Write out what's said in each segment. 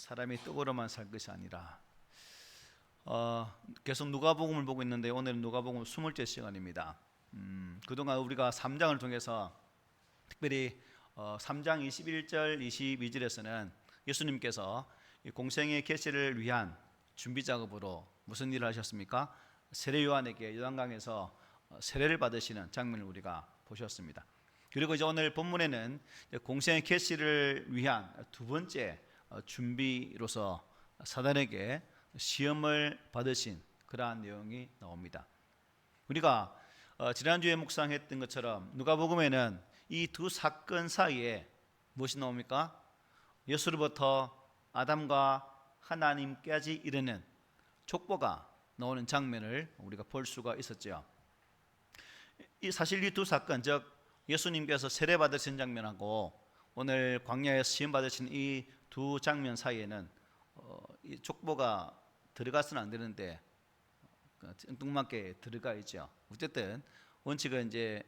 사람이 떡으로만 살 것이 아니라 계속 누가복음을 보고 있는데 오늘은 누가복음 20째 시간입니다. 그동안 우리가 3장을 통해서 특별히 3장 21절 22절에서는 예수님께서 공생의 계시를 위한 준비 작업으로 무슨 일을 하셨습니까? 세례 요한에게 요단강에서 세례를 받으시는 장면을 우리가 보셨습니다. 그리고 이제 오늘 본문에는 공생의 계시를 위한 두 번째 준비로서 사단에게 시험을 받으신 그러한 내용이 나옵니다. 우리가 지난주에 묵상했던 것처럼 누가복음에는 이 두 사건 사이에 무엇이 나옵니까? 예수로부터 아담과 하나님까지 이르는 족보가 나오는 장면을 우리가 볼 수가 있었죠. 사실 이 두 사건, 즉 예수님께서 세례 받으신 장면하고 오늘 광야에서 시험 받으신 이 두 장면 사이에는 이 족보가 들어가서는 안 되는데 뚱뚱맞게 들어가 있죠. 어쨌든 원칙은 이제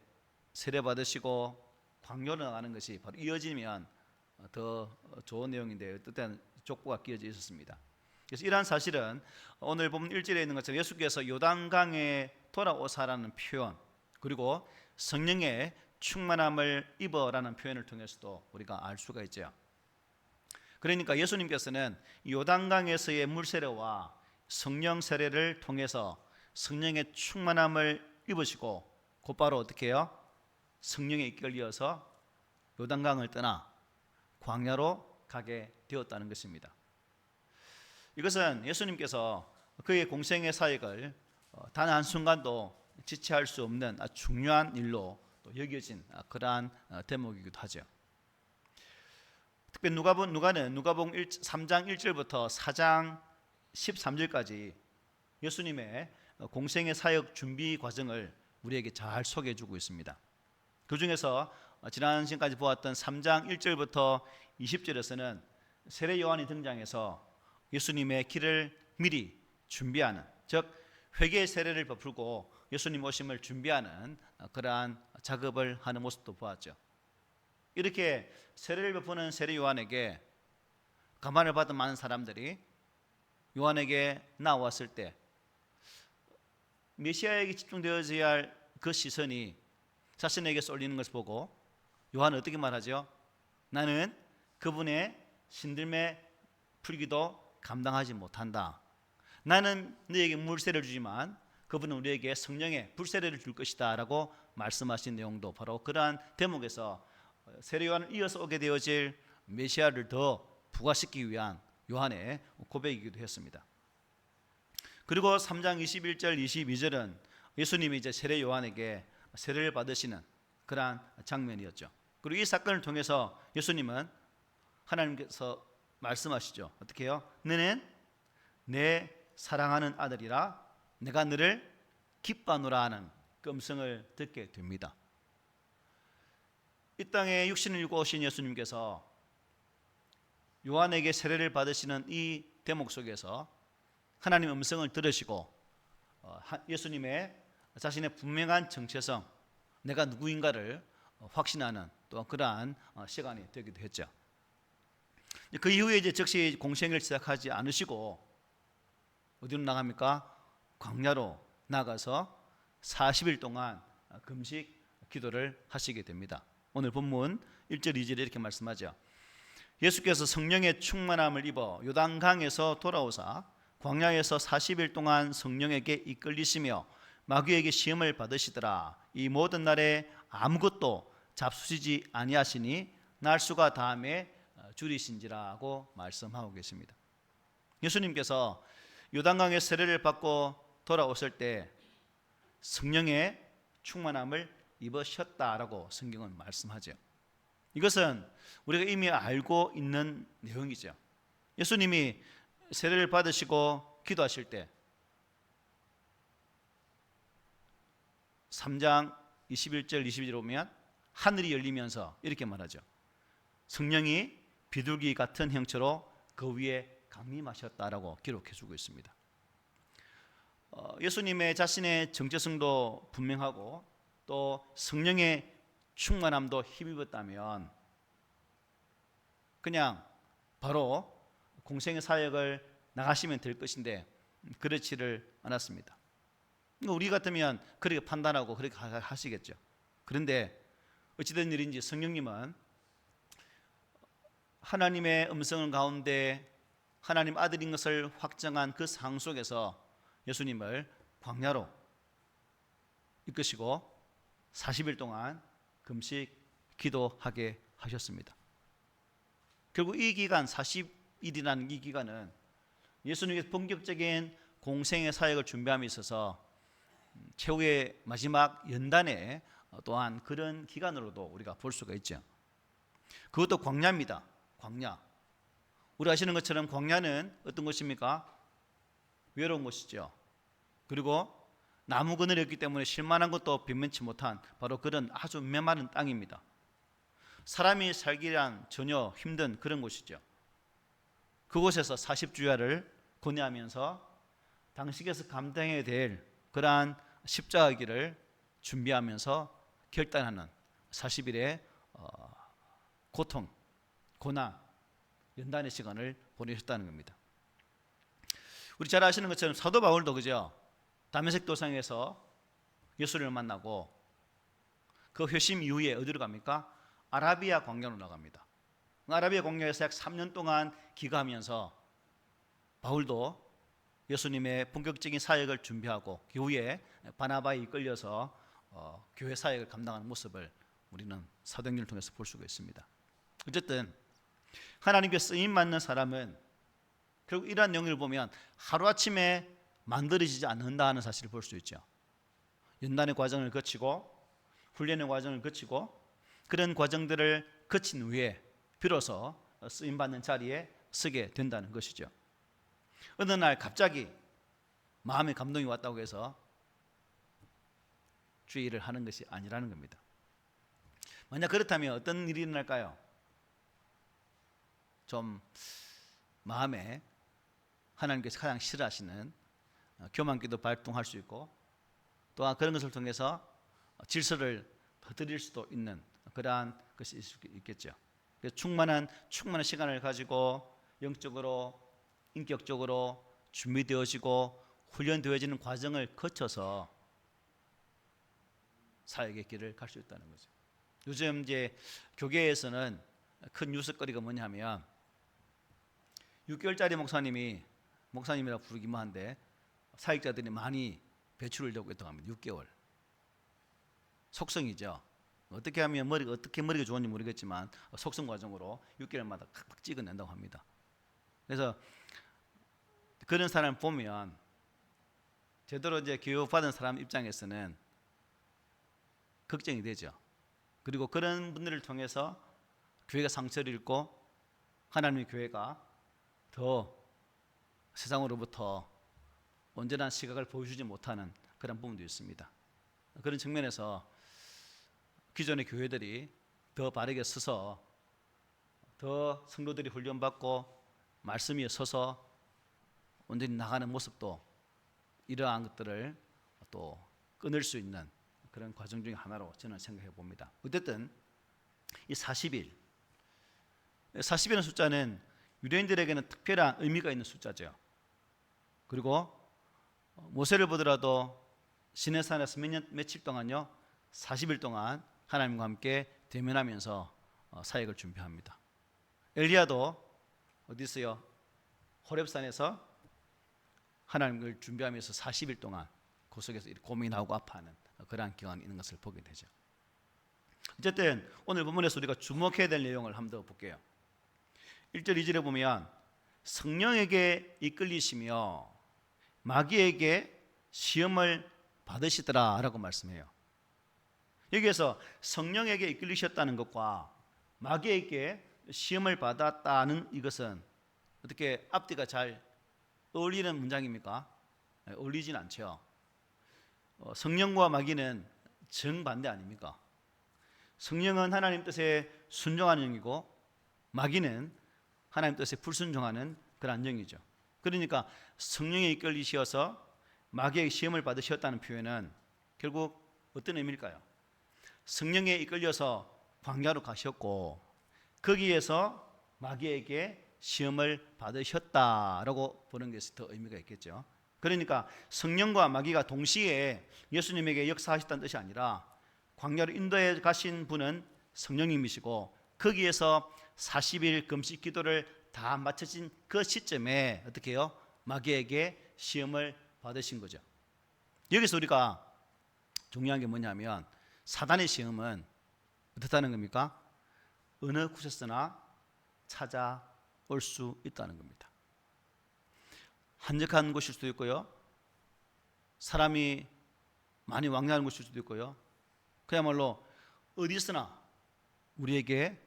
세례 받으시고 광야로 나가는 것이 바로 이어지면 더 좋은 내용인데 어쨌든 족보가 끼어져 있었습니다. 그래서 이러한 사실은 오늘 보면 1절에 있는 것처럼 예수께서 요단강에 돌아오사라는 표현, 그리고 성령의 충만함을 입어라는 표현을 통해서도 우리가 알 수가 있죠. 그러니까 예수님께서는 요단강에서의 물세례와 성령 세례를 통해서 성령의 충만함을 입으시고 곧바로 어떻게 해요? 성령에 이끌려서 요단강을 떠나 광야로 가게 되었다는 것입니다. 이것은 예수님께서 그의 공생의 사역을 단 한순간도 지체할 수 없는 중요한 일로 또 여겨진 그러한 대목이기도 하죠. 특히 누가복음 3장 1절부터 4장 13절까지 예수님의 공생의 사역 준비 과정을 우리에게 잘 소개해 주고 있습니다. 그 중에서 지난 시간까지 보았던 3장 1절부터 20절에서는 세례 요한이 등장해서 예수님의 길을 미리 준비하는, 즉 회개의 세례를 베풀고 예수님 오심을 준비하는 그러한 작업을 하는 모습도 보았죠. 이렇게 세례를 베푸는 세례 요한에게 감화를 받은 많은 사람들이 요한에게 나왔을 때 메시아에게 집중되어져야 할 그 시선이 자신에게 쏠리는 것을 보고 요한은 어떻게 말하죠? 나는 그분의 신들매 풀기도 감당하지 못한다. 나는 너에게 물세례를 주지만 그분은 우리에게 성령의 불세례를 줄 것이다 라고 말씀하신 내용도 바로 그러한 대목에서 세례 요한을 이어서 오게 되어질 메시아를 더 부각시키기 위한 요한의 고백이기도 했습니다. 그리고 3장 21절 22절은 예수님이 이제 세례 요한에게 세례를 받으시는 그러한 장면이었죠. 그리고 이 사건을 통해서 예수님은 하나님께서 말씀하시죠. 어떻게 해요? 너는 내 사랑하는 아들이라 내가 너를 기뻐하노라 하는 그 음성을 듣게 됩니다. 이 땅에 육신을 입고 오신 예수님께서 요한에게 세례를 받으시는 이 대목 속에서 하나님의 음성을 들으시고 예수님의 자신의 분명한 정체성, 내가 누구인가를 확신하는 또 그러한 시간이 되기도 했죠. 그 이후에 이제 즉시 공생을 시작하지 않으시고 어디로 나갑니까? 광야로 나가서 40일 동안 금식 기도를 하시게 됩니다. 오늘 본문 1절 2절에 이렇게 말씀하죠. 예수께서 성령의 충만함을 입어 요단강에서 돌아오사 광야에서 40일 동안 성령에게 이끌리시며 마귀에게 시험을 받으시더라. 이 모든 날에 아무것도 잡수시지 아니하시니 날수가 다함에 줄이신지라고 말씀하고 계십니다. 예수님께서 요단강의 세례를 받고 돌아오실 때 성령의 충만함을 입으셨다라고 성경은 말씀하죠. 이것은 우리가 이미 알고 있는 내용이죠. 예수님이 세례를 받으시고 기도하실 때 3장 21절 22절 보면 하늘이 열리면서 이렇게 말하죠. 성령이 비둘기 같은 형체로 그 위에 강림하셨다라고 기록해주고 있습니다. 예수님의 자신의 정체성도 분명하고 또 성령의 충만함도 힘입었다면 그냥 바로 공생의 사역을 나가시면 될 것인데 그렇지를 않았습니다. 우리 같으면 그렇게 판단하고 그렇게 하시겠죠. 그런데 어찌된 일인지 성령님은 하나님의 음성 가운데 하나님 아들인 것을 확정한 그 상황 속에서 예수님을 광야로 이끄시고 40일 동안 금식 기도하게 하셨습니다. 결국 이 기간 40일이라는 이 기간은 예수님의 본격적인 공생의 사역을 준비함에 있어서 최후의 마지막 연단의 또한 그런 기간으로도 우리가 볼 수가 있죠. 그것도 광야입니다. 광야. 우리 아시는 것처럼 광야는 어떤 곳입니까? 외로운 곳이죠. 그리고 나무 그늘이 없기 때문에 쉴만한 것도 변변치 못한 바로 그런 아주 메마른 땅입니다. 사람이 살기란 전혀 힘든 그런 곳이죠. 그곳에서 40주야를 고뇌하면서 당시에서 감당해야 될 그러한 십자가 길을 준비하면서 결단하는 40일의 고통, 고난, 연단의 시간을 보내셨다는 겁니다. 우리 잘 아시는 것처럼 사도 바울도 그죠? 다메섹 도상에서 예수를 만나고 그 회심 이후에 어디로 갑니까? 아라비아 광야로 나갑니다. 아라비아 광야에서 약 3년 동안 기가하면서 바울도 예수님의 본격적인 사역을 준비하고 그 후에 바나바에 이끌려서 교회 사역을 감당하는 모습을 우리는 사도행전을 통해서 볼 수가 있습니다. 어쨌든 하나님께 쓰임받는 사람은 결국 이러한 내용을 보면 하루아침에 만들어지지 않는다 하는 사실을 볼 수 있죠. 연단의 과정을 거치고 훈련의 과정을 거치고 그런 과정들을 거친 후에 비로소 쓰임받는 자리에 서게 된다는 것이죠. 어느 날 갑자기 마음에 감동이 왔다고 해서 주의 일을 하는 것이 아니라는 겁니다. 만약 그렇다면 어떤 일이 일어날까요? 좀 마음에 하나님께서 가장 싫어하시는 교만기도 발동할 수 있고 또한 그런 것을 통해서 질서를 터뜨릴 수도 있는 그러한 것이 있을 수 있겠죠. 충만한 시간을 가지고 영적으로 인격적으로 준비되어지고 훈련되어지는 과정을 거쳐서 사역의 길을 갈 수 있다는 거죠. 요즘 이제 교계에서는 큰 뉴스거리가 뭐냐면 6개월짜리 목사님이라 부르기만 한데 사역자들이 많이 배출을 되고 있다고 합니다. 6개월. 속성이죠. 어떻게 하면 머리가 좋은지 모르겠지만 속성 과정으로 6개월마다 팍팍 찍어낸다고 합니다. 그래서 그런 사람을 보면 제대로 이제 교육받은 사람 입장에서는 걱정이 되죠. 그리고 그런 분들을 통해서 교회가 상처를 입고 하나님의 교회가 더 세상으로부터 온전한 시각을 보여주지 못하는 그런 부분도 있습니다. 그런 측면에서 기존의 교회들이 더 바르게 서서 더 성도들이 훈련받고 말씀 위에 서서 온전히 나가는 모습도 이러한 것들을 또 끊을 수 있는 그런 과정 중에 하나로 저는 생각해 봅니다. 어쨌든 이 40일의 숫자는 유대인들에게는 특별한 의미가 있는 숫자죠. 그리고 모세를 보더라도 시내산에서 며칠 동안요 40일 동안 하나님과 함께 대면하면서 사역을 준비합니다. 엘리야도 어디 있어요? 호렙산에서 하나님을 준비하면서 40일 동안 그 속에서 고민하고 아파하는 그러한 기간이 있는 것을 보게 되죠. 어쨌든 오늘 본문에서 우리가 주목해야 될 내용을 한번 더 볼게요. 1절 2절에 보면 성령에게 이끌리시며 마귀에게 시험을 받으시더라 라고 말씀해요. 여기에서 성령에게 이끌리셨다는 것과 마귀에게 시험을 받았다는 이것은 어떻게 앞뒤가 잘 어울리는 문장입니까? 어울리진 않죠. 성령과 마귀는 정반대 아닙니까? 성령은 하나님 뜻에 순종하는 영이고 마귀는 하나님 뜻에 불순종하는 그런 영이죠. 그러니까 성령에 이끌리셔서 마귀의 시험을 받으셨다는 표현은 결국 어떤 의미일까요? 성령에 이끌려서 광야로 가셨고 거기에서 마귀에게 시험을 받으셨다라고 보는 것이 더 의미가 있겠죠. 그러니까 성령과 마귀가 동시에 예수님에게 역사하셨다는 뜻이 아니라 광야로 인도해 가신 분은 성령님이시고 거기에서 40일 금식 기도를 다 마쳐진 그 시점에 어떻게 해요? 마귀에게 시험을 받으신 거죠. 여기서 우리가 중요한 게 뭐냐면 사단의 시험은 어떻다는 겁니까? 어느 곳에서나 찾아올 수 있다는 겁니다. 한적한 곳일 수도 있고요, 사람이 많이 왕래하는 곳일 수도 있고요, 그야말로 어디서나 우리에게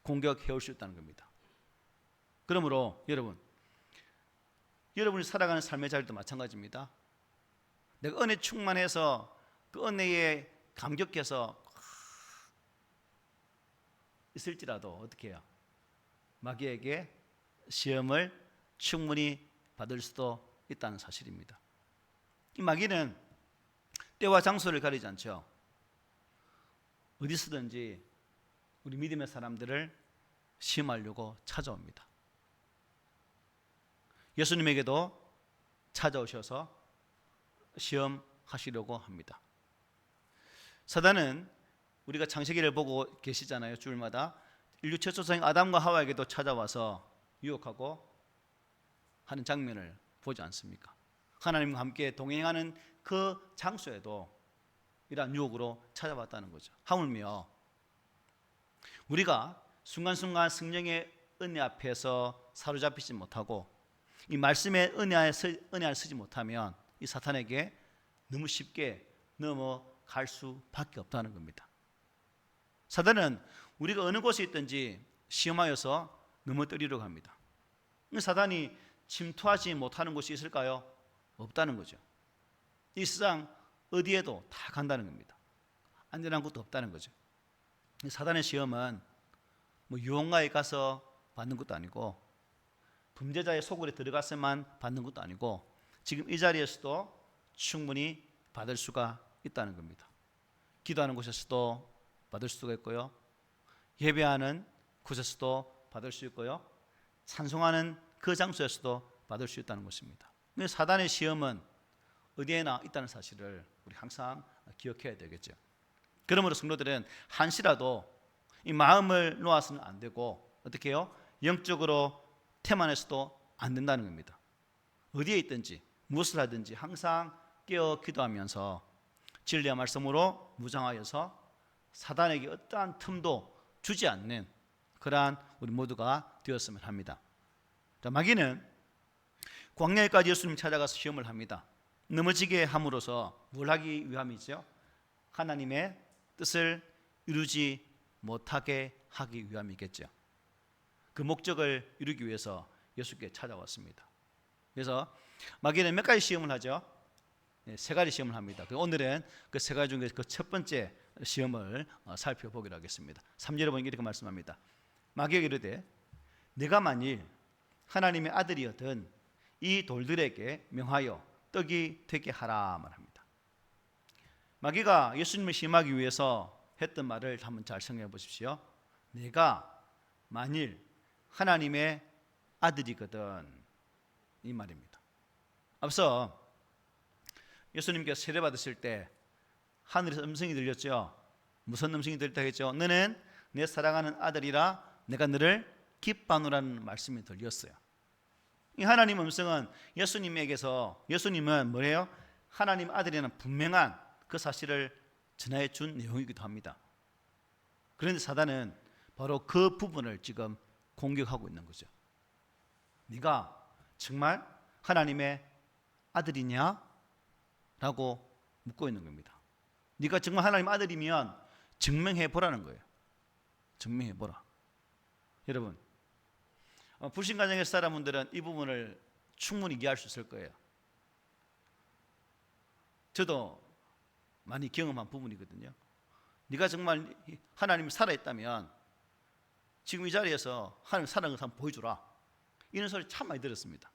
공격해 올 수 있다는 겁니다. 그러므로 여러분이 살아가는 삶의 자리도 마찬가지입니다. 내가 은혜 충만해서 그 은혜에 감격해서 있을지라도 어떻게 해요? 마귀에게 시험을 충분히 받을 수도 있다는 사실입니다. 이 마귀는 때와 장소를 가리지 않죠. 어디서든지 우리 믿음의 사람들을 시험하려고 찾아옵니다. 예수님에게도 찾아오셔서 시험하시려고 합니다. 사단은 우리가 창세기를 보고 계시잖아요. 주일마다 인류 최초성 아담과 하와에게도 찾아와서 유혹하고 하는 장면을 보지 않습니까? 하나님과 함께 동행하는 그 장소에도 이러한 유혹으로 찾아왔다는 거죠. 하물며 우리가 순간순간 성령의 은혜 앞에서 사로잡히지 못하고 이 말씀의 은혜를 쓰지 못하면 이 사탄에게 너무 쉽게 넘어갈 수밖에 없다는 겁니다. 사단은 우리가 어느 곳에 있든지 시험하여서 넘어뜨리려고 합니다. 사단이 침투하지 못하는 곳이 있을까요? 없다는 거죠. 이 세상 어디에도 다 간다는 겁니다. 안전한 곳도 없다는 거죠. 사단의 시험은 유흥가에 가서 받는 것도 아니고 범죄자의 속으로 들어가서만 받는 것도 아니고 지금 이 자리에서도 충분히 받을 수가 있다는 겁니다. 기도하는 곳에서도 받을 수가 있고요, 예배하는 곳에서도 받을 수 있고요, 찬송하는 그 장소에서도 받을 수 있다는 것입니다. 사단의 시험은 어디에나 있다는 사실을 우리 항상 기억해야 되겠죠. 그러므로 성도들은 한시라도 이 마음을 놓아서는 안 되고 어떻게 해요? 영적으로 태만해서도 안 된다는 겁니다. 어디에 있든지 무엇을 하든지 항상 깨어 기도하면서 진리의 말씀으로 무장하여서 사단에게 어떠한 틈도 주지 않는 그러한 우리 모두가 되었으면 합니다. 자, 마귀는 광야에까지 예수님 찾아가서 시험을 합니다. 넘어지게 함으로써 뭘 하기 위함이죠? 하나님의 뜻을 이루지 못하게 하기 위함이겠죠. 그 목적을 이루기 위해서 예수께 찾아왔습니다. 그래서 마귀는 몇 가지 시험을 하죠? 세 가지 시험을 합니다. 오늘은 그 세 가지 중에 그 첫 번째 시험을 살펴보기로 하겠습니다. 3절에 보니까 이렇게 말씀합니다. 마귀에게 이르되 네가 만일 하나님의 아들이었든 이 돌들에게 명하여 떡이 되게 하라 말합니다. 마귀가 예수님을 시험하기 위해서 했던 말을 한번 잘 생각해 보십시오. 내가 만일 하나님의 아들이거든, 이 말입니다. 앞서 예수님께서 세례 받으실 때 하늘에서 음성이 들렸죠. 무슨 음성이 들렸다 했죠? 너는 내 사랑하는 아들이라 내가 너를 기뻐하노라는 말씀이 들렸어요. 이 하나님 음성은 예수님에게서, 예수님은 뭐예요? 하나님 아들이라는 분명한 그 사실을 전해 준 내용이기도 합니다. 그런데 사단은 바로 그 부분을 지금 공격하고 있는 거죠. 네가 정말 하나님의 아들이냐? 라고 묻고 있는 겁니다. 네가 정말 하나님 아들이면 증명해 보라는 거예요. 증명해 보라. 여러분, 불신 가정의 사람들은 이 부분을 충분히 이해할 수 있을 거예요. 저도 많이 경험한 부분이거든요. 네가 정말 하나님이 살아있다면 지금 이 자리에서 하나님 살아있는 것을 한번 보여주라, 이런 소리 참 많이 들었습니다.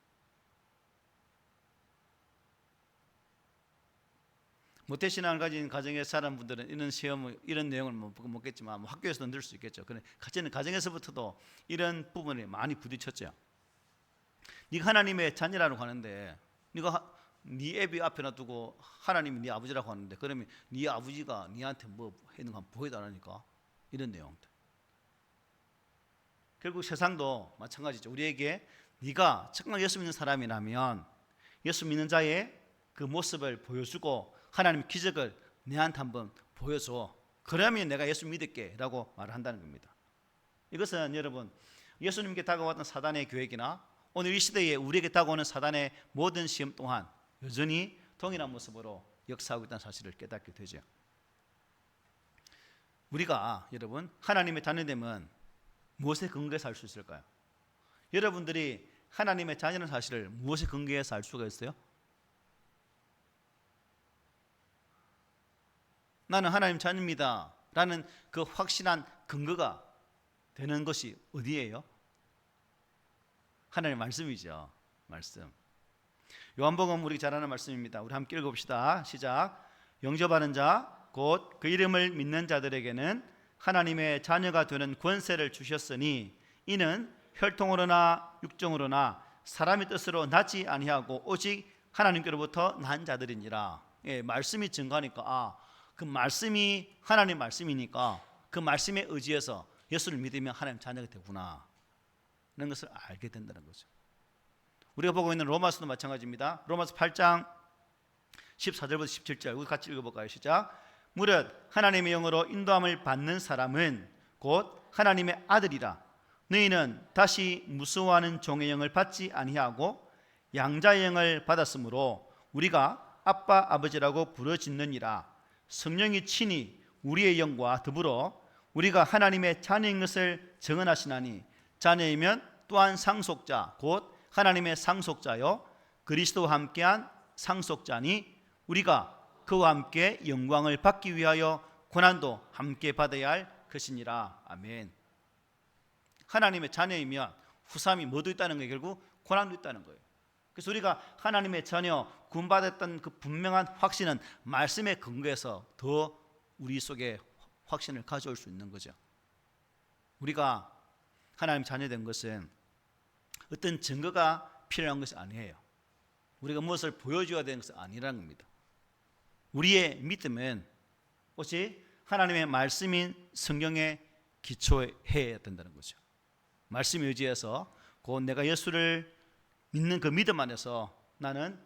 모태신앙을 가진 가정의 사람분들은 이런 시험을, 이런 내용을 못 먹겠지만 학교에서도 늘 수 있겠죠. 그런데 가정에서부터도 이런 부분에 많이 부딪혔죠. 네가 하나님의 자녀라고 하는데 네 애비 앞에 놔두고 하나님이 네 아버지라고 하는데 그러면 네 아버지가 네한테 뭐 했는 거 한번 보여달라니까 이런 내용들. 결국 세상도 마찬가지죠. 우리에게 네가 정말 예수 믿는 사람이라면 예수 믿는 자의 그 모습을 보여주고 하나님의 기적을 내한테 한번 보여줘. 그러면 내가 예수 믿을게 라고 말을 한다는 겁니다. 이것은 여러분 예수님께 다가왔던 사단의 계획이나 오늘 이 시대에 우리에게 다가오는 사단의 모든 시험 또한 여전히 동일한 모습으로 역사하고 있다는 사실을 깨닫게 되죠. 우리가 여러분 하나님의 자녀됨은 무엇에 근거해서 알 수 있을까요? 여러분들이 하나님의 자녀라는 사실을 무엇에 근거해서 알 수가 있어요? 나는 하나님 자녀입니다 라는 그 확실한 근거가 되는 것이 어디예요? 하나님의 말씀이죠. 말씀. 요한복음 우리 잘 아는 말씀입니다. 우리 함께 읽어봅시다. 시작. 영접하는 자 곧 그 이름을 믿는 자들에게는 하나님의 자녀가 되는 권세를 주셨으니 이는 혈통으로나 육정으로나 사람의 뜻으로 나지 아니하고 오직 하나님께로부터 난 자들이니라. 예, 말씀이 증거하니까 그 말씀이 하나님 말씀이니까 그 말씀에 의지해서 예수를 믿으면 하나님 자녀가 되구나 라는 것을 알게 된다는 거죠. 우리가 보고 있는 로마서도 마찬가지입니다. 로마서 8장 14절부터 17절 우리 같이 읽어볼까요? 시작. 무릇 하나님의 영으로 인도함을 받는 사람은 곧 하나님의 아들이라. 너희는 다시 무서워하는 종의 영을 받지 아니하고 양자의 영을 받았으므로 우리가 아빠 아버지라고 부르짖느니라. 성령이 친히 우리의 영과 더불어 우리가 하나님의 자녀인 것을 증언하시나니 자녀이면 또한 상속자 곧 하나님의 상속자요 그리스도와 함께한 상속자니 우리가 그와 함께 영광을 받기 위하여 고난도 함께 받아야 할 것이니라. 아멘. 하나님의 자녀이면 후삼이 뭐도 있다는 거예요? 결국 고난도 있다는 거예요. 그래서 우리가 하나님의 자녀 구원받았던 그 분명한 확신은 말씀에 근거해서 더 우리 속에 확신을 가져올 수 있는 거죠. 우리가 하나님 자녀된 것은 어떤 증거가 필요한 것이 아니에요. 우리가 무엇을 보여줘야 되는 것은 아니라는 겁니다. 우리의 믿음은 오직 하나님의 말씀인 성경에 기초해야 된다는 거죠. 말씀에 의지해서 곧 내가 예수를 믿는 그 믿음 안에서 나는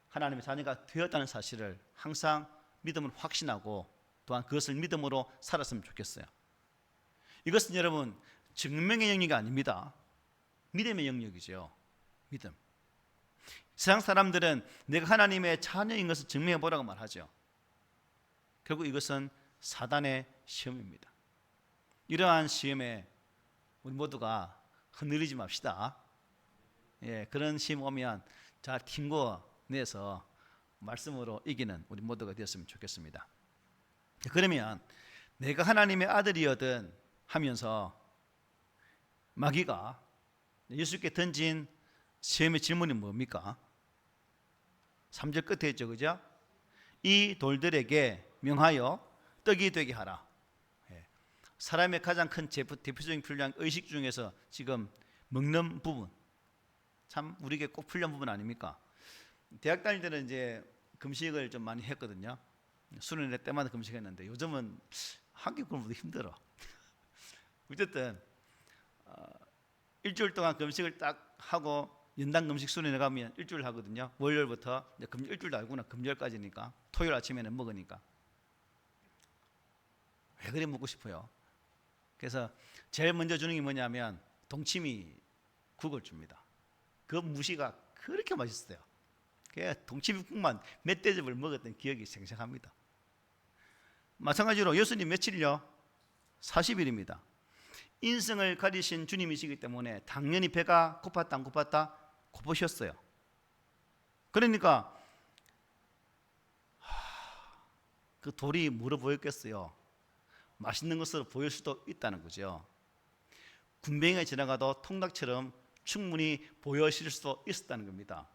하나님의 자녀가 되었다는 사실을 항상 믿음을 확신하고 또한 그것을 믿음으로 살았으면 좋겠어요. 이것은 여러분 증명의 영역이 아닙니다. 믿음의 영역이죠. 믿음. 세상 사람들은 내가 하나님의 자녀인 것을 증명해 보라고 말하죠. 결국 이것은 사단의 시험입니다. 이러한 시험에 우리 모두가 흔들리지 맙시다. 예, 그런 시험 오면 잘 팀워내서 말씀으로 이기는 우리 모두가 되었으면 좋겠습니다. 그러면 내가 하나님의 아들이거든 하면서 마귀가 예수께 던진 시험의 질문이 뭡니까? 3절 끝에 있죠, 그죠? 이 돌들에게 명하여 떡이 되게 하라. 사람의 가장 큰 대표적인 필요한 의식 중에서 지금 먹는 부분, 참 우리에게 꼭 필요한 부분 아닙니까? 대학 다닐 때는 이제 금식을 좀 많이 했거든요. 수련회 때마다 금식했는데 요즘은 학교 공부도 힘들어. 어쨌든 일주일 동안 금식을 딱 하고 연단 금식 수련회 가면 일주일 하거든요. 월요일부터 이제 일주일도 아니구나. 금요일까지니까 토요일 아침에는 먹으니까 왜 그래 먹고 싶어요. 그래서 제일 먼저 주는 게 뭐냐면 동치미 국을 줍니다. 그 무시가 그렇게 맛있어요. 동치미 국만 몇 대접을 먹었던 기억이 생생합니다. 마찬가지로 예수님 며칠요? 40일입니다. 인생을 가리신 주님이시기 때문에 당연히 배가 고팠다 안 고팠다? 고프셨어요. 그러니까 그 돌이 뭐로 보였겠어요? 맛있는 것으로 보일 수도 있다는 거죠. 군뱅이가 지나가도 통닭처럼 충분히 보여질 수도 있었다는 겁니다.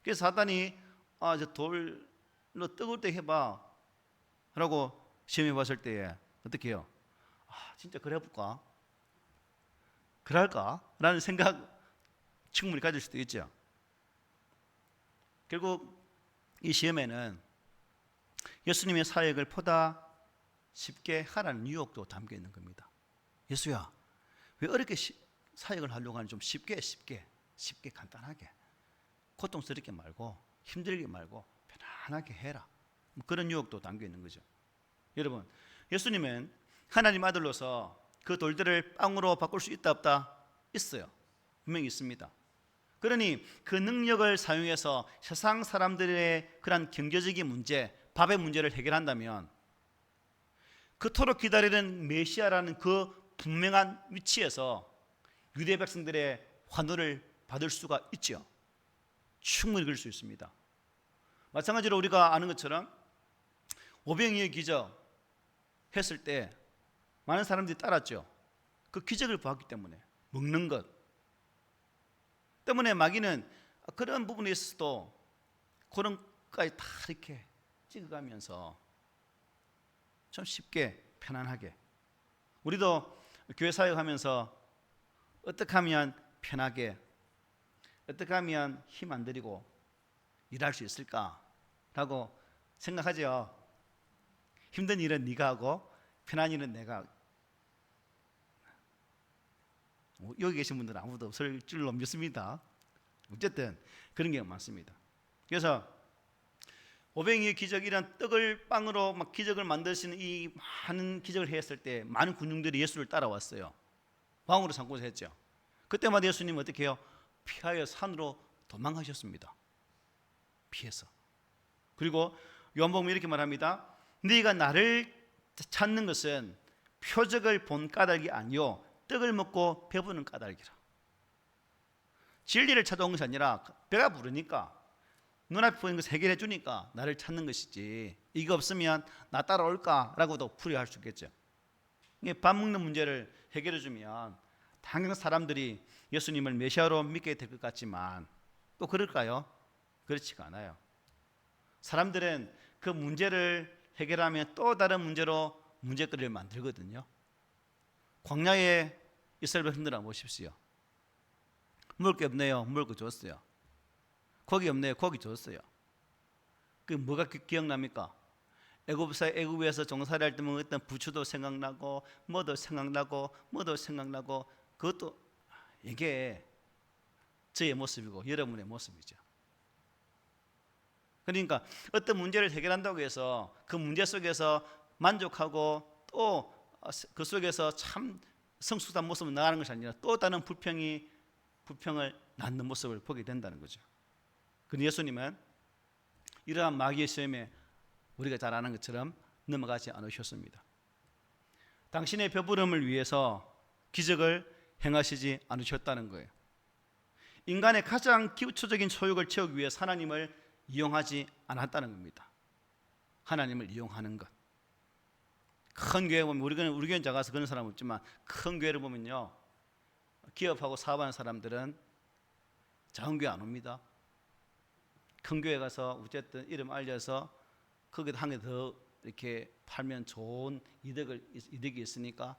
그래서 사단이 저 돌로 떡을 때 해봐 라고 시험해 봤을 때에 어떻게 해요? 진짜 그래 볼까? 그럴까? 라는 생각 충분히 가질 수도 있죠. 결국 이 시험에는 예수님의 사역을 보다 쉽게 하라는 유혹도 담겨 있는 겁니다. 예수야, 왜 어렵게 사역을 하려고 하는, 좀 쉽게 간단하게, 고통스럽게 말고 힘들게 말고 편안하게 해라. 그런 유혹도 담겨 있는 거죠. 여러분, 예수님은 하나님 아들로서 그 돌들을 빵으로 바꿀 수 있다 없다? 있어요. 분명히 있습니다. 그러니 그 능력을 사용해서 세상 사람들의 그런 경제적인 문제, 밥의 문제를 해결한다면 그토록 기다리는 메시아라는 그 분명한 위치에서 유대 백성들의 환호를 받을 수가 있죠. 충분히 그럴 수 있습니다. 마찬가지로 우리가 아는 것처럼 오병이의 기적 했을 때 많은 사람들이 따랐죠. 그 기적을 보았기 때문에, 먹는 것 때문에 마귀는 그런 부분에 있어서도 그런 것까지 다 이렇게 찍어가면서 좀 쉽게 편안하게, 우리도 교회 사역하면서 어떻게 하면 편하게, 어떻게 하면 힘 안 들이고 일할 수 있을까라고 생각하죠. 힘든 일은 네가 하고 편한 일은 내가 하고. 여기 계신 분들은 아무도 없을 줄로 믿습니다. 어쨌든 그런 게 많습니다. 그래서 오병이의 기적이란 떡을 빵으로 막 기적을 만드시는 이 많은 기적을 했을 때 많은 군중들이 예수를 따라왔어요. 왕으로 삼고서 했죠. 그때마다 예수님은 어떻게 해요? 피하여 산으로 도망가셨습니다. 피해서. 그리고 요한복음에 이렇게 말합니다. 네가 나를 찾는 것은 표적을 본 까닭이 아니요 떡을 먹고 배부른 까닭이라. 진리를 찾아온 것이 아니라 배가 부르니까, 눈앞에 보이는 것을 해결해 주니까 나를 찾는 것이지, 이거 없으면 나 따라올까라고도 풀이할 수 있겠죠. 밥 먹는 문제를 해결해 주면 당연히 사람들이 예수님을 메시아로 믿게 될 것 같지만 또 그럴까요? 그렇지가 않아요. 사람들은 그 문제를 해결하면 또 다른 문제로 문제거리를 만들거든요. 광야에 이스라엘 백성들 한번 보십시오. 먹을 게 없네요. 먹을 거 줬어요. 고기 없네요. 고기 줬어요. 그 뭐가 기억납니까? 애굽에서 종살이할 때 먹었던 부추도 생각나고 뭐도 생각나고 그것도, 이게 저의 모습이고 여러분의 모습이죠. 그러니까 어떤 문제를 해결한다고 해서 그 문제 속에서 만족하고 또 그 속에서 참 성숙한 모습을 나가는 것이 아니라 또 다른 불평을 낳는 모습을 보게 된다는 거죠. 그런데 예수님은 이러한 마귀의 시험에 우리가 잘 아는 것처럼 넘어가지 않으셨습니다. 당신의 배부름을 위해서 기적을 행하시지 않으셨다는 거예요. 인간의 가장 기초적인 소욕을 채우기 위해서 하나님을 이용하지 않았다는 겁니다. 하나님을 이용하는 것. 큰 교회 보면, 우리 교회는 작아서 그런 사람 없지만 큰 교회를 보면요, 기업하고 사업하는 사람들은 작은 교회 안 옵니다. 큰 교회 가서 어쨌든 이름 알려서 거기다 한 개 더 이렇게 팔면 좋은 이득이 있으니까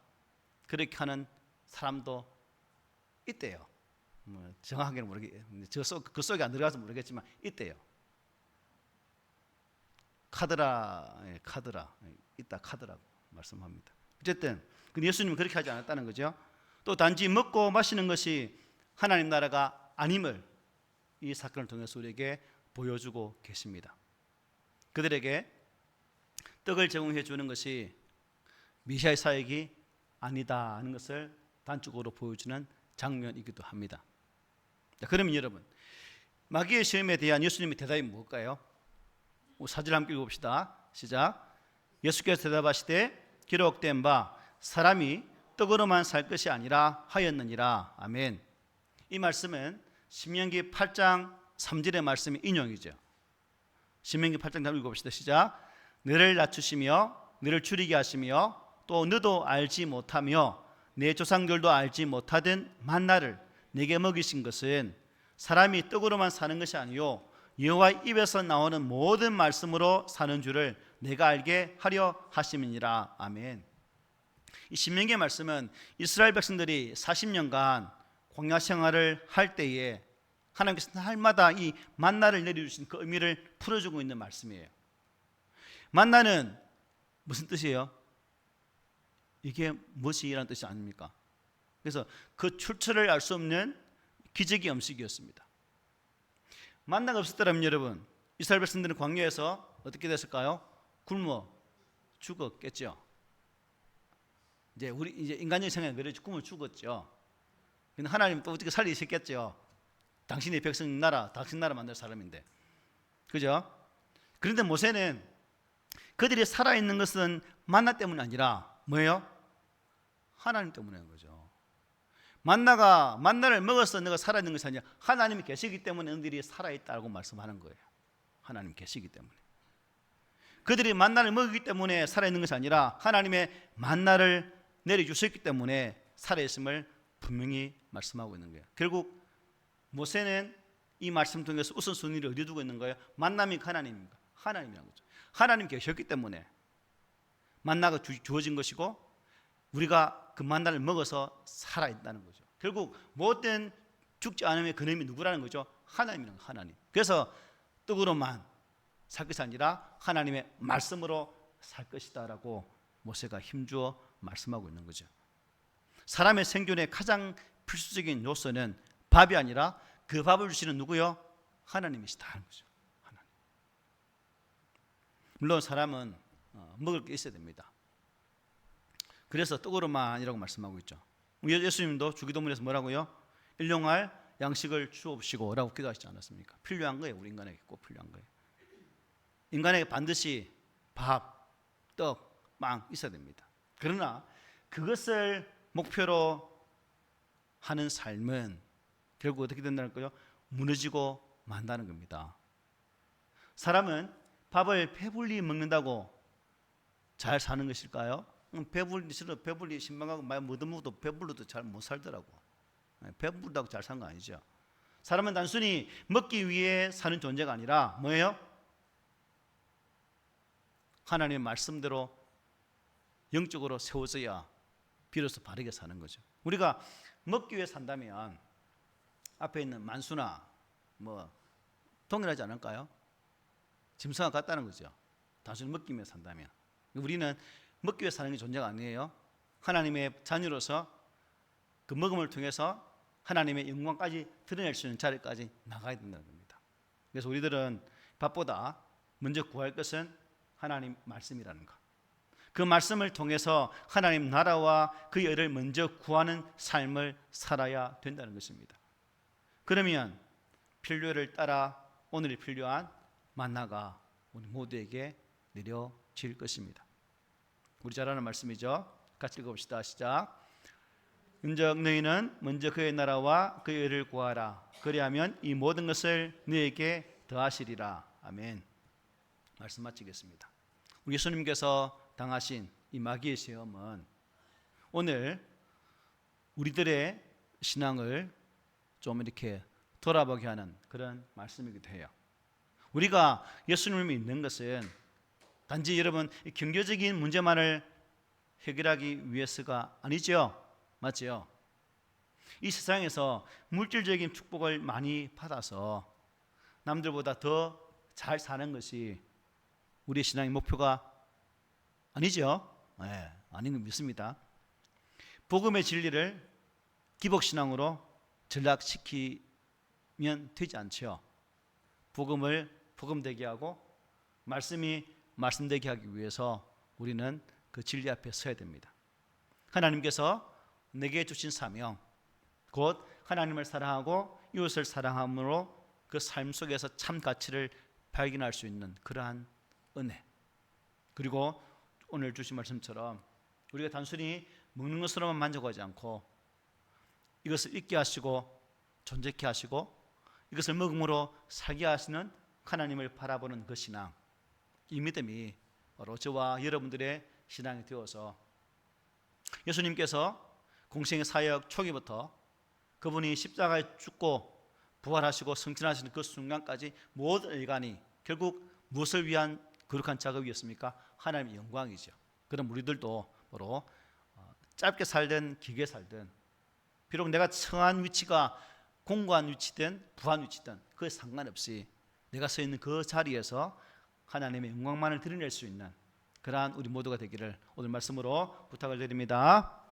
그렇게 하는 사람도 있대요. 정확하게는 모르겠어요. 그 속에 안 들어가서 모르겠지만 있대요. 카드라 있다, 카드라고 말씀합니다. 어쨌든 예수님은 그렇게 하지 않았다는 거죠. 또 단지 먹고 마시는 것이 하나님 나라가 아님을 이 사건을 통해서 우리에게 보여주고 계십니다. 그들에게 떡을 제공해 주는 것이 메시아의 사역이 아니다 하는 것을 단적으로 보여주는 장면이기도 합니다. 자, 그러면 여러분, 마귀의 시험에 대한 예수님의 대답이 뭘까요? 4절 함께 읽어봅시다. 시작. 예수께서 대답하시되 기록된 바 사람이 떡으로만 살 것이 아니라 하였느니라. 아멘. 이 말씀은 신명기 8장 3절의 말씀의 인용이죠. 신명기 8장 3절 읽어봅시다. 시작. 너를 낮추시며 너를 줄이게 하시며 또 너도 알지 못하며 내 조상들도 알지 못하던 만나를 내게 먹이신 것은 사람이 떡으로만 사는 것이 아니요 여호와의 입에서 나오는 모든 말씀으로 사는 줄을 내가 알게 하려 하심이니라. 아멘. 이 신명기의 말씀은 이스라엘 백성들이 40년간 광야 생활을 할 때에 하나님께서 날마다 이 만나를 내려주신 그 의미를 풀어주고 있는 말씀이에요. 만나는 무슨 뜻이에요? 이게 무엇이라는 뜻이 아닙니까? 그래서 그 출처를 알 수 없는 기적의 음식이었습니다. 만나가 없었더라면 여러분, 이스라엘 백성들은 광야에서 어떻게 됐을까요? 굶어 죽었겠죠. 이제 인간적인 생각에 그래서 굶어 죽었죠. 근데 하나님 또 어떻게 살리셨겠죠. 당신의 백성 나라, 당신 나라 만들 사람인데, 그죠? 그런데 모세는 그들이 살아있는 것은 만나 때문이 아니라 뭐예요? 하나님 때문인 거죠. 만나를 먹어서 너가 살아있는 것이 아니라 하나님이 계시기 때문에 너희들이 살아있다고 말씀하는 거예요. 하나님 계시기 때문에. 그들이 만나를 먹기 때문에 살아있는 것이 아니라 하나님의 만나를 내려주셨기 때문에 살아있음을 분명히 말씀하고 있는 거예요. 결국 모세는 이 말씀 통해서 우선순위를 어디 두고 있는 거예요? 만남이 하나님입니까? 하나님이라는 거죠. 하나님 계셨기 때문에 만나가 주어진 것이고 우리가 그 만나를 먹어서 살아있다는 거죠. 결국 모든 죽지 않으면 그놈이 누구라는 거죠? 하나님이라는 거예요. 하나님. 그래서 떡으로만 살 것이 아니라 하나님의 말씀으로 살 것이다라고 모세가 힘주어 말씀하고 있는 거죠. 사람의 생존의 가장 필수적인 요소는 밥이 아니라 그 밥을 주시는 누구요? 하나님이시다 하는 거죠. 하나님. 물론 사람은 먹을 게 있어야 됩니다. 그래서 떡으로만이라고 말씀하고 있죠. 예수님도 주기도문에서 뭐라고요? 일용할 양식을 주옵시고 라고 기도하시지 않았습니까? 필요한 거예요. 우리 인간에게 꼭 필요한 거예요. 인간에게 반드시 밥, 떡, 빵 있어야 됩니다. 그러나 그것을 목표로 하는 삶은 결국 어떻게 된다는 거죠? 무너지고 만다는 겁니다. 사람은 밥을 배불리 먹는다고 잘 사는 것일까요? 배불리 신방하고 말 뭐든 배불러도 잘 못 살더라고. 배부르다고 잘 사는 거 아니죠. 사람은 단순히 먹기 위해 사는 존재가 아니라 뭐예요? 하나님의 말씀대로 영적으로 세워져야 비로소 바르게 사는 거죠. 우리가 먹기 위해 산다면 앞에 있는 만수나 뭐 동일하지 않을까요? 짐승과 같다는 거죠. 단순히 먹기 위해 산다면. 우리는 먹기 위해 사는 게 존재가 아니에요. 하나님의 자녀로서 그 먹음을 통해서 하나님의 영광까지 드러낼 수 있는 자리까지 나가야 된다는 겁니다. 그래서 우리들은 밥보다 먼저 구할 것은 하나님 말씀이라는 것. 그 말씀을 통해서 하나님 나라와 그의 의를 먼저 구하는 삶을 살아야 된다는 것입니다. 그러면 필요를 따라 오늘이 필요한 만나가 우리 모두에게 내려질 것입니다. 우리 잘 아는 말씀이죠. 같이 읽어봅시다. 시작. 은즉 너희는 먼저 그의 나라와 그의 의를 구하라. 그리하면 이 모든 것을 너희에게 더하시리라. 아멘. 말씀 마치겠습니다. 우리 예수님께서 당하신 이 마귀의 시험은 오늘 우리들의 신앙을 좀 이렇게 돌아보게 하는 그런 말씀이기도 해요. 우리가 예수님을 믿는 것은 단지 여러분 경제적인 문제만을 해결하기 위해서가 아니죠. 맞죠? 이 세상에서 물질적인 축복을 많이 받아서 남들보다 더 잘 사는 것이 우리의 신앙의 목표가 아니죠. 네, 아닌 거 믿습니다. 복음의 진리를 기복신앙으로 전락시키면 되지 않죠. 복음을 복음되게 하고 말씀이 말씀되게 하기 위해서 우리는 그 진리 앞에 서야 됩니다. 하나님께서 내게 주신 사명, 곧 하나님을 사랑하고 이웃을 사랑함으로 그 삶 속에서 참 가치를 발견할 수 있는 그러한 은혜, 그리고 오늘 주신 말씀처럼 우리가 단순히 먹는 것으로만 만족하지 않고 이것을 잊게 하시고 존재케 하시고 이것을 먹음으로 살게 하시는 하나님을 바라보는 그 신앙, 이 믿음이 바로 저와 여러분들의 신앙이 되어서 예수님께서 공생의 사역 초기부터 그분이 십자가에 죽고 부활하시고 승천하시는 그 순간까지 모든 일관이 결국 무엇을 위한 거룩한 작업이었습니까? 하나님의 영광이죠. 그럼 우리들도 짧게 살든 길게 살든 비록 내가 처한 위치가 공고한 위치든 부한 위치든 그에 상관없이 내가 서 있는 그 자리에서 하나님의 영광만을 드러낼 수 있는 그러한 우리 모두가 되기를 오늘 말씀으로 부탁을 드립니다.